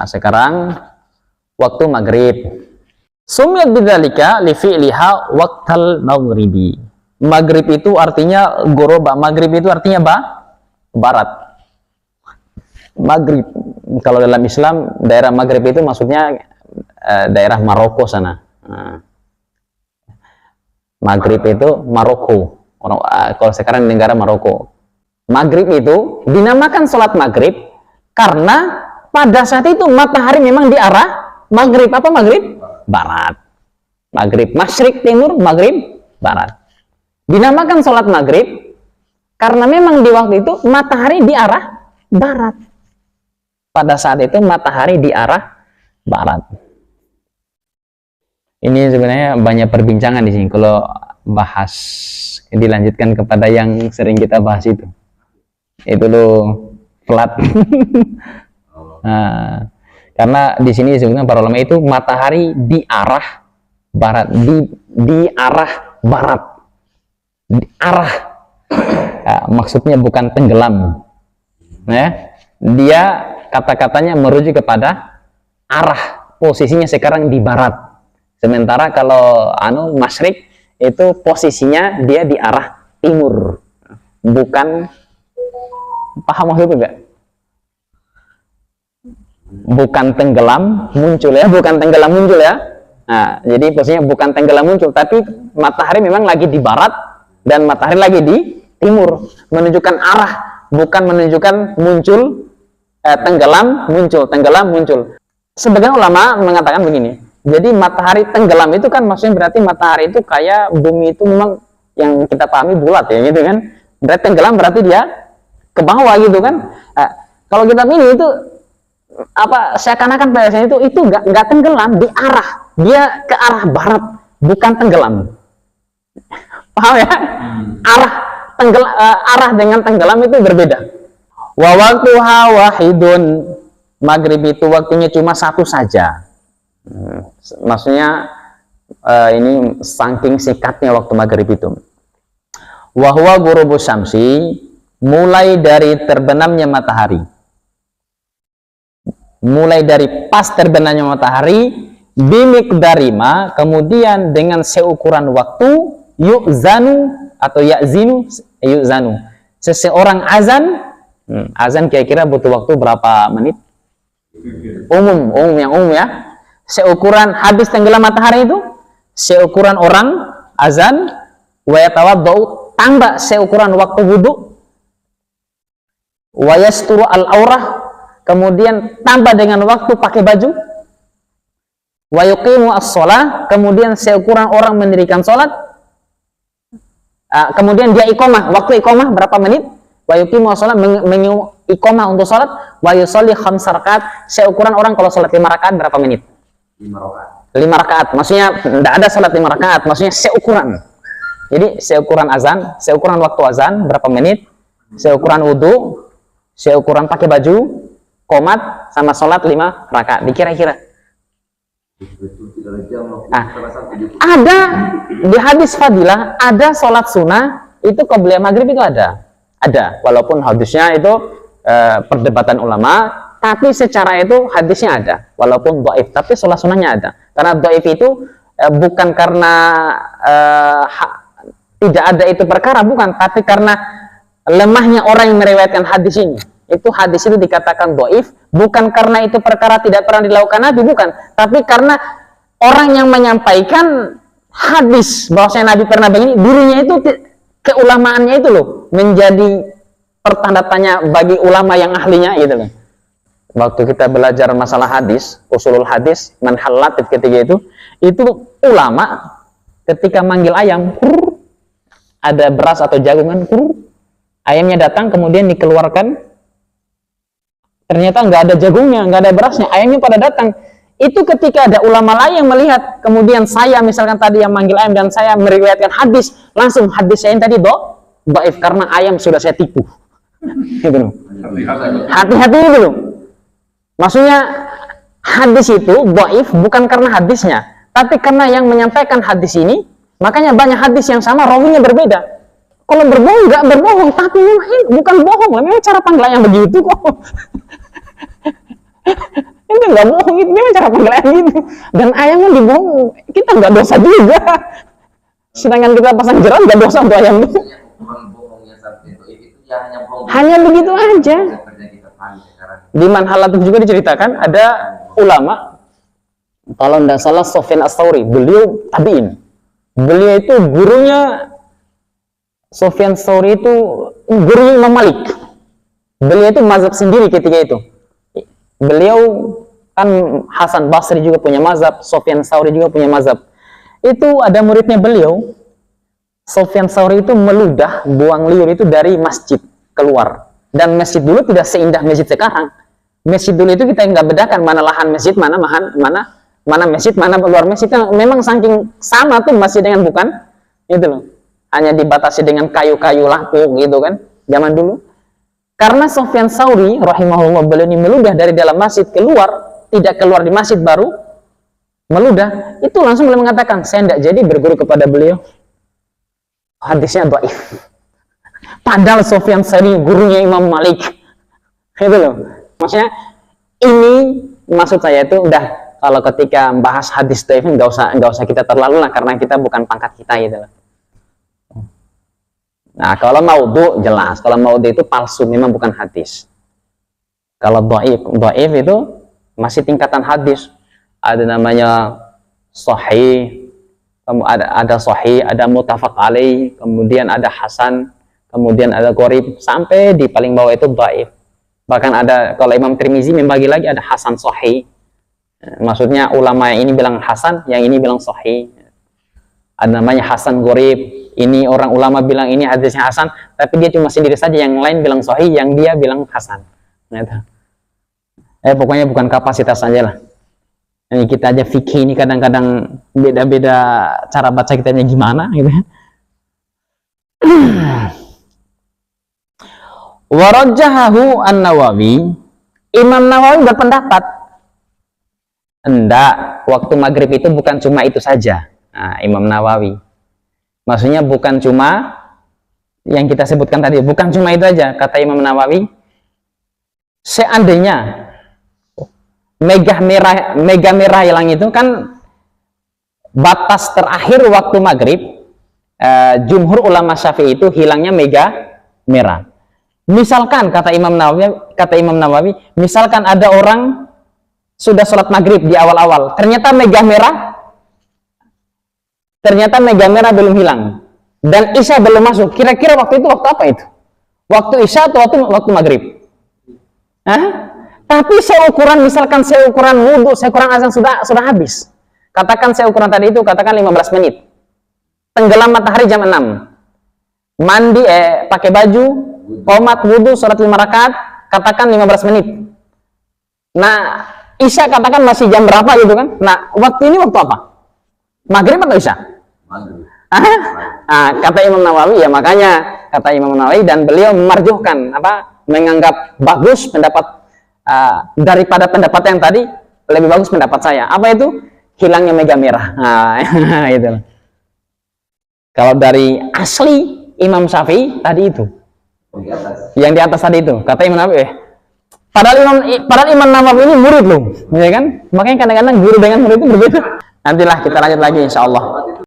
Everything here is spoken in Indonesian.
Nah, sekarang waktu maghrib. Sumiyat bidzalika li fi'liha waqtal maghribi. Maghrib itu artinya goroba. Maghrib itu artinya barat. Maghrib kalau dalam Islam daerah Maghrib itu maksudnya daerah Maroko sana. Maghrib itu Maroko. Kalau sekarang di negara Maroko. Maghrib itu dinamakan sholat maghrib karena pada saat itu matahari memang di arah maghrib. Apa maghrib? Barat. Maghrib masyrik timur, maghrib barat. Dinamakan sholat maghrib karena memang di waktu itu matahari di arah barat. Pada saat itu matahari di arah barat. Ini sebenarnya banyak perbincangan di sini kalau bahas dilanjutkan kepada yang sering kita bahas itu loh flat. Nah, karena di sini disebutkan para ulama itu matahari di arah barat, di arah barat, di arah. Nah, maksudnya bukan tenggelam. Ya, dia kata-katanya merujuk kepada arah, posisinya sekarang di barat. Sementara kalau masyrik itu posisinya dia di arah timur, bukan. Paham maksudnya enggak? Bukan tenggelam muncul ya, bukan tenggelam muncul ya. Nah, jadi posisinya bukan tenggelam muncul, tapi matahari memang lagi di barat dan matahari lagi di timur, menunjukkan arah, bukan menunjukkan muncul tenggelam muncul. Sebagian ulama mengatakan begini. Jadi matahari tenggelam itu kan maksudnya berarti matahari itu kayak bumi itu memang yang kita pahami bulat ya gitu kan. Berarti tenggelam berarti dia ke bawah gitu kan. Kalau kita pilih itu apa seakan-akan biasanya itu nggak tenggelam, di arah, dia ke arah barat, bukan tenggelam. Paham ya? Arah dengan tenggelam itu berbeda. Wa waqtuha wahidun. Maghrib itu waktunya cuma satu saja. Maksudnya ini saking singkatnya waktu maghrib itu. Wa huwa ghurubus syamsi, mulai dari terbenamnya matahari. Mulai dari pas terbenamnya matahari, bimiqdarima, kemudian dengan seukuran waktu, yu'zanu atau yu'zanu. Seseorang azan, azan kira-kira butuh waktu berapa menit? Umum ya. Seukuran habis tenggelam matahari itu, seukuran orang azan, wa yatawaddau, tambah seukuran waktu wudu, wa yasturu al-aurah, kemudian tambah dengan waktu pakai baju, wa yuqimu as-shalah, kemudian seukuran orang mendirikan sholat, kemudian dia iqamah, waktu iqamah berapa menit, wa yuqimu as-shalah, iqamah untuk sholat, wa yusalli khamsa rakaat, seukuran orang kalau sholat 5 rakaat berapa menit? 5 rakaat, maksudnya tidak ada sholat 5 rakaat, maksudnya seukuran. Jadi seukuran azan, seukuran waktu azan berapa menit, seukuran wudhu, seukuran pakai baju, qomat, sama sholat 5 rakaat, dikira-kira. Ada di hadis fadilah, ada sholat sunnah itu qobliyah maghrib itu ada, walaupun hadisnya itu perdebatan ulama. Tapi secara itu hadisnya ada, walaupun dhaif, tapi sholat sunnahnya ada. Karena dhaif itu bukan karena tidak ada itu perkara, bukan, tapi karena lemahnya orang yang meriwayatkan hadis ini. Itu hadis itu dikatakan dhaif, bukan karena itu perkara tidak pernah dilakukan Nabi, bukan, tapi karena orang yang menyampaikan hadis bahwasanya Nabi pernah begini, dirinya itu keulamaannya itu loh menjadi pertanda tanya bagi ulama yang ahlinya gitu loh. Waktu kita belajar masalah hadis, usulul hadis, manhal latif ketiga itu ulama ketika manggil ayam, ada beras atau jagung, ayamnya datang kemudian dikeluarkan, ternyata nggak ada jagungnya, nggak ada berasnya, ayamnya pada datang. Itu ketika ada ulama lain yang melihat, kemudian saya misalkan tadi yang manggil ayam dan saya meriwayatkan hadis, langsung hadis saya yang tadi dhaif karena ayam sudah saya tipu. Gitu. Hati-hati itu loh. Maksudnya hadis itu dhaif bukan karena hadisnya, tapi karena yang menyampaikan hadis ini, makanya banyak hadis yang sama rawinya berbeda. Kalau berbohong nggak berbohong, tapi bukan bohong, memang cara panggil yang begitu kok. Itu nggak bohong, itu memang cara panggil ayam gitu. Dan ayamnya dibohong, kita nggak dosa juga. Sedangkan kita pasang jerat nggak dosa untuk ayam itu. Hanya begitu aja. Di Manhalatul juga diceritakan ada ulama, kalau tidak salah Sufyan Ats-Tsauri, beliau tabi'in. Beliau itu gurunya Sufyan Ats-Tsauri itu gurunya Imam Malik. Beliau itu mazhab sendiri ketika itu. Beliau kan Hasan Basri juga punya mazhab, Sufyan Ats-Tsauri juga punya mazhab. Itu ada muridnya beliau, Sufyan Ats-Tsauri itu meludah buang liur itu dari masjid keluar. Dan masjid dulu tidak seindah masjid sekarang. Masjid dulu itu kita nggak bedakan mana lahan masjid, mana masjid, mana luar masjid. Memang saking sama tuh masjid dengan bukan itu loh. Hanya dibatasi dengan kayu-kayu lapuk gitu kan zaman dulu. Karena Sufyan Ats-Tsauri rahimahullah, beliau ini meludah dari dalam masjid keluar, tidak keluar di masjid baru meludah, itu langsung beliau mengatakan, saya tidak jadi berguru kepada beliau. Hadisnya dhaif. Padahal Sufyan Ats-Tsauri gurunya Imam Malik. Itu loh. Maksudnya ini maksud saya itu udah, kalau ketika bahas hadis dhaif nggak usah kita terlalu lah, karena kita bukan pangkat kita gitu loh. Nah, kalau maudhu jelas, kalau maudhu itu palsu, memang bukan hadis. Kalau dhaif itu masih tingkatan hadis. Ada namanya sahih, ada sahih, ada muttafaq alaih, kemudian ada hasan, kemudian ada gharib, sampai di paling bawah itu dhaif. Bahkan ada, kalau Imam Tirmizi membagi lagi, ada hasan sahih. Maksudnya ulama yang ini bilang hasan, yang ini bilang sahih. Ada namanya hasan gharib. Ini orang ulama bilang ini hadisnya hasan, tapi dia cuma sendiri saja, yang lain bilang sahih, yang dia bilang hasan. Pokoknya bukan kapasitas saja lah. Ini kita aja fikih ini kadang-kadang beda-beda cara baca kitanya gimana gitu. Warajjahahu An-Nawawi, Imam Nawawi berpendapat enggak, waktu maghrib itu bukan cuma itu saja. Nah, Imam Nawawi maksudnya bukan cuma yang kita sebutkan tadi, bukan cuma itu aja. Kata Imam Nawawi, seandainya mega merah hilang itu kan batas terakhir waktu maghrib, jumhur ulama Syafi'i itu hilangnya mega merah. Misalkan kata Imam Nawawi, misalkan ada orang sudah sholat maghrib di awal-awal, ternyata mega merah belum hilang dan isya belum masuk. Kira-kira waktu itu waktu apa itu? Waktu isya atau waktu maghrib? Tapi seukuran, misalkan seukuran wudhu, seukuran azan sudah habis. Katakan seukuran tadi itu, katakan 15 menit. Tenggelam matahari jam 6. Mandi, pakai baju, qomat, wudhu, sholat 5 rakaat, katakan 15 menit. Nah, isya katakan masih jam berapa gitu kan? Nah, waktu ini waktu apa? Maghrib atau isya? Maghrib. Kata Imam Nawawi, ya makanya kata Imam Nawawi, dan beliau memarjuhkan, menganggap bagus pendapat daripada pendapat yang tadi, lebih bagus pendapat saya. Apa itu? Hilangnya mega merah. Gitu. Kalau dari asli Imam Syafi'i tadi itu, yang di atas tadi itu, kata Imam Nawawi, padahal Imam Nawawi ini murid loh, ya kan? Makanya kadang-kadang guru dengan murid itu berbeda. Nantilah kita lanjut lagi insya Allah.